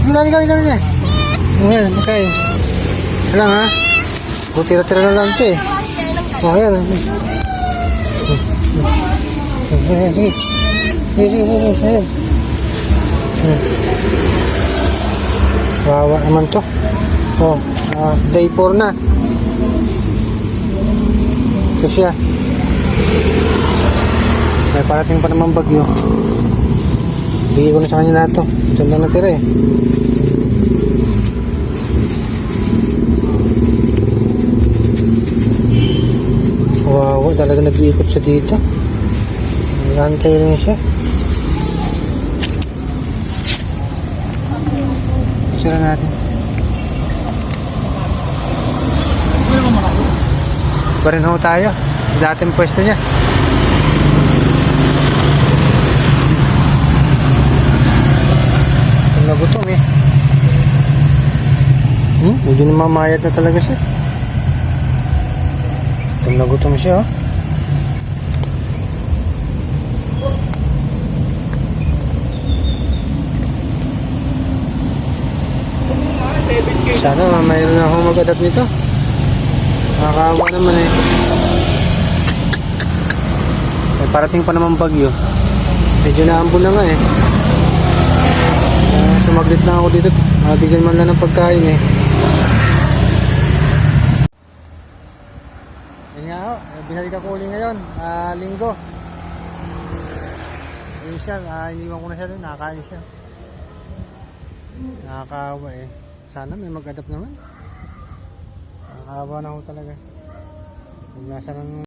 Halika. Ayan, makain. Lang ha. O, tira-tira na lang ito eh. O, ayan. Sige. Wawa naman to. O, day 4 na. Ito siya. May parating pa naman bagyo. Bigay ko na sa kanya lahat to. Ito lang natira eh. Wow, talaga nag-iikot siya dito. Nag-antay rin siya. Picture natin. Pa rin ho tayo. Dating pwesto niya. Ito nagutom eh. Medyo namamayat na talaga siya. Nagutom siya, oh. Sana mayroon na akong mag-adapt nito. Nakakaawa naman eh. May parating pa naman bagyo. Medyo naambon na nga eh. Sumaglit na ako dito. Bigyan man lang ng pagkain eh. Binalik ako uli ngayon, linggo. Yun siya, iniwan ko na siya doon, nakakain siya. Nakakaawa eh. Sana may mag-adapt naman. Nakakaawa na ako talaga. Huwag nasa ng